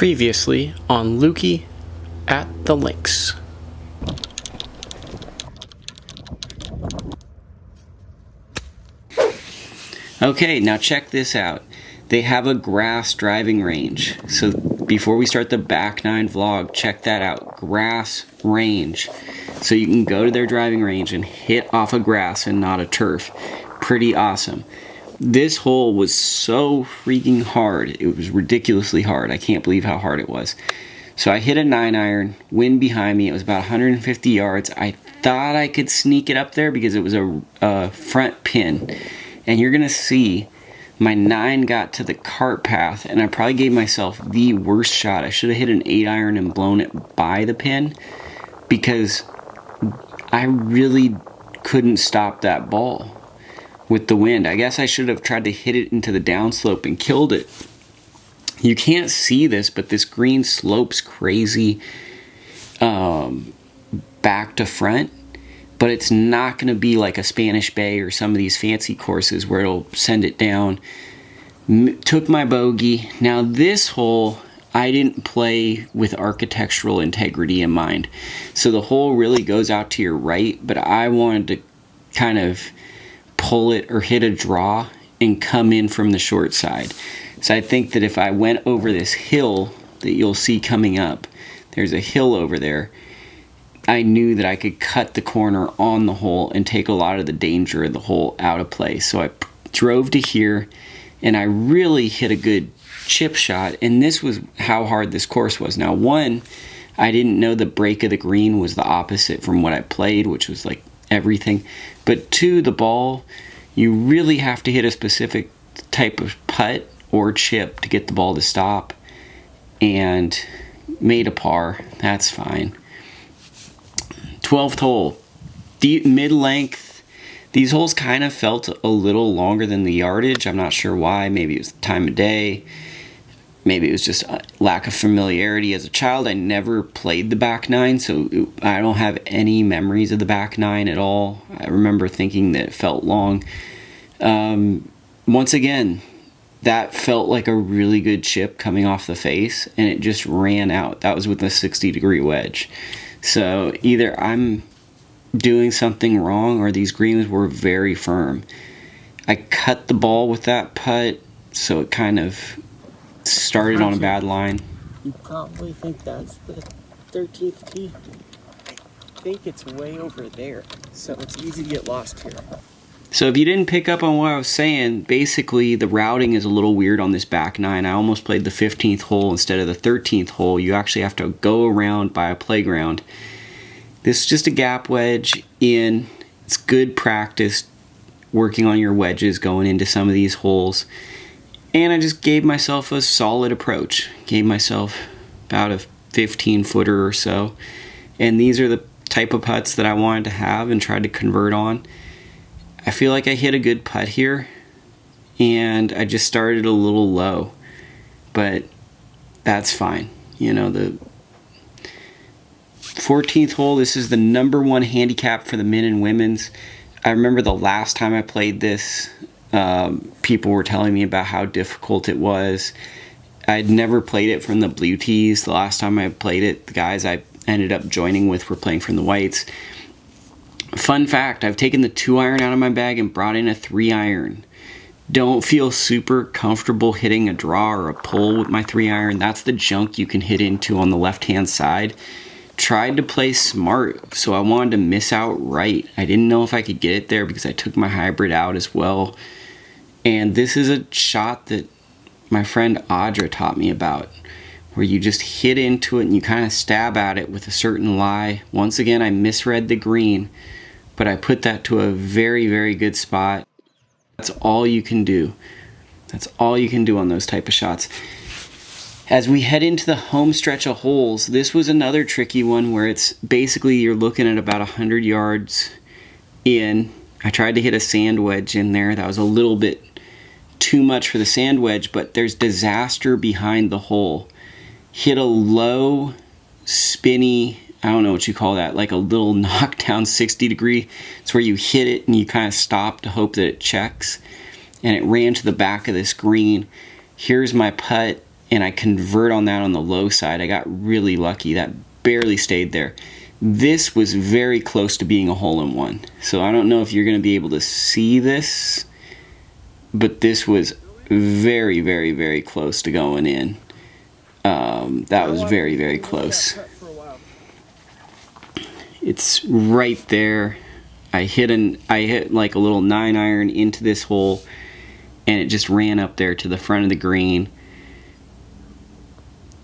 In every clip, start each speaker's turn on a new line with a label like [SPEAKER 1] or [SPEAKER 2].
[SPEAKER 1] Previously on Lukie at the Links.
[SPEAKER 2] Okay, now check this out. They have a grass driving range. So before we start the back nine vlog, check that out. Grass range. So you can go to their driving range and hit off of grass and not a turf. Pretty awesome. This hole was so freaking hard. It was ridiculously hard. I can't believe how hard it was. So I hit a 9-iron, wind behind me. It was about 150 yards. I thought I could sneak it up there because it was a front pin. And you're going to see my 9 got to the cart path, and I probably gave myself the worst shot. I should have hit an 8-iron and blown it by the pin because I really couldn't stop that ball with the wind. I guess I should have tried to hit it into the downslope and killed it. You can't see this, but this green slopes crazy back to front. But it's not going to be like a Spanish Bay or some of these fancy courses where it'll send it down. Took my bogey. Now this hole, I didn't play with architectural integrity in mind. So the hole really goes out to your right, but I wanted to kind of pull it or hit a draw and come in from the short side. So I think that if I went over this hill that you'll see coming up, there's a hill over there, I knew that I could cut the corner on the hole and take a lot of the danger of the hole out of play. So I drove to here and I really hit a good chip shot, and this was how hard this course was. Now, one, I didn't know the break of the green was the opposite from what I played, which was like everything. But two, the ball, you really have to hit a specific type of putt or chip to get the ball to stop, and made a par. That's fine. 12th hole, deep mid-length. These holes kind of felt a little longer than the yardage. I'm not sure why. Maybe it was the time of day. Maybe it was just a lack of familiarity. As a child, I never played the back nine, so I don't have any memories of the back nine at all. I remember thinking that it felt long. Once again, that felt like a really good chip coming off the face, and it just ran out. That was with a 60-degree wedge. So either I'm doing something wrong or these greens were very firm. I cut the ball with that putt, so it kind of started on a bad line.
[SPEAKER 1] You probably think that's the 13th tee. I think it's way over there, so it's easy to get lost here.
[SPEAKER 2] So if you didn't pick up on what I was saying, basically the routing is a little weird on this back nine. I almost played the 15th hole instead of the 13th hole. You actually have to go around by a playground. This is just a gap wedge in. It's good practice working on your wedges going into some of these holes. And I just gave myself a solid approach. Gave myself about a 15-footer or so. And these are the type of putts that I wanted to have and tried to convert on. I feel like I hit a good putt here, and I just started a little low, but that's fine. You know, the 14th hole, this is the #1 handicap for the men and women's. I remember the last time I played this, people were telling me about how difficult it was. I'd never played it from the blue tees. The last time I played it, the guys I ended up joining with were playing from the whites. Fun fact, I've taken the 2-iron out of my bag and brought in a 3-iron. Don't feel super comfortable hitting a draw or a pull with my 3-iron. That's the junk you can hit into on the left-hand side. Tried to play smart, so I wanted to miss out right. I didn't know if I could get it there because I took my hybrid out as well. And this is a shot that my friend Audra taught me about, where you just hit into it and you kind of stab at it with a certain lie. Once again, I misread the green, but I put that to a very, very good spot. That's all you can do. That's all you can do on those type of shots. As we head into the home stretch of holes, this was another tricky one where it's basically you're looking at about 100 yards in. I tried to hit a sand wedge in there. That was a little bit too much for the sand wedge, but there's disaster behind the hole. Hit a low, spinny, I don't know what you call that, like a little knockdown 60-degree. It's where you hit it and you kind of stop to hope that it checks. And it ran to the back of this green. Here's my putt, and I convert on that on the low side. I got really lucky. That barely stayed there. This was very close to being a hole-in-one. So I don't know if you're going to be able to see this, but this was very, very, very close to going in. That was very, very close. It's right there. I hit like a little 9-iron into this hole, and it just ran up there to the front of the green.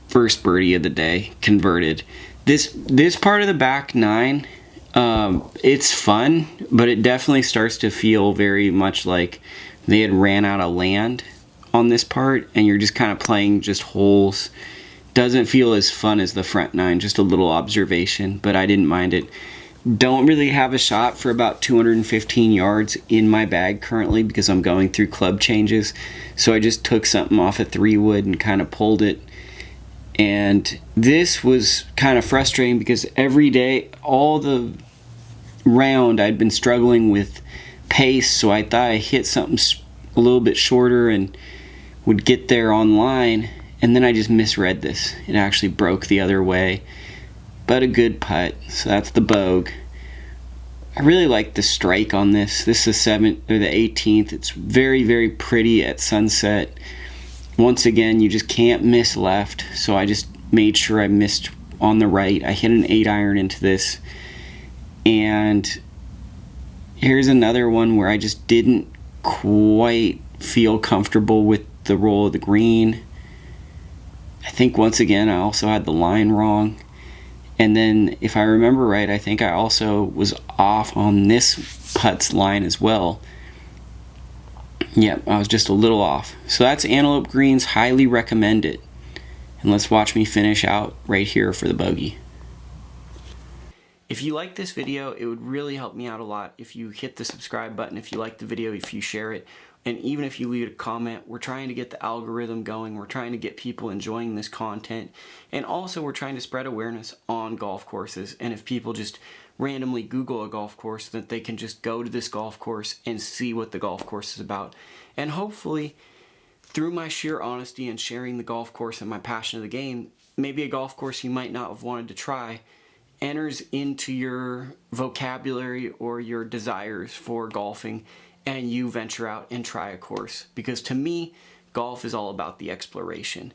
[SPEAKER 2] First birdie of the day, converted. This part of the back nine, it's fun, but it definitely starts to feel very much like they had ran out of land on this part, and you're just kind of playing just holes. Doesn't feel as fun as the front nine. Just a little observation, but I didn't mind it. Don't really have a shot for about 215 yards in my bag currently because I'm going through club changes. So I just took something off a 3-wood and kind of pulled it. And this was kind of frustrating because every day, all the round, I'd been struggling with pace. So I thought I hit something a little bit shorter and would get there on line. And then I just misread this. It actually broke the other way. But a good putt. So that's the bogue. I really like the strike on this. This is the 18th. It's very, very pretty at sunset. Once again, you just can't miss left. So I just made sure I missed on the right. I hit an 8-iron into this. And here's another one where I just didn't quite feel comfortable with the roll of the green. I think once again I also had the line wrong. And then if I remember right, I think I also was off on this putt's line as well. Yep, I was just a little off. So that's Antelope Greens. Highly recommend it. And let's watch me finish out right here for the bogey. If you like this video, it would really help me out a lot if you hit the subscribe button, if you like the video, if you share it, and even if you leave a comment. We're trying to get the algorithm going. We're trying to get people enjoying this content. And also we're trying to spread awareness on golf courses. And if people just randomly Google a golf course, that they can just go to this golf course and see what the golf course is about. And hopefully, through my sheer honesty and sharing the golf course and my passion of the game, maybe a golf course you might not have wanted to try enters into your vocabulary or your desires for golfing, and you venture out and try a course. Because to me, golf is all about the exploration.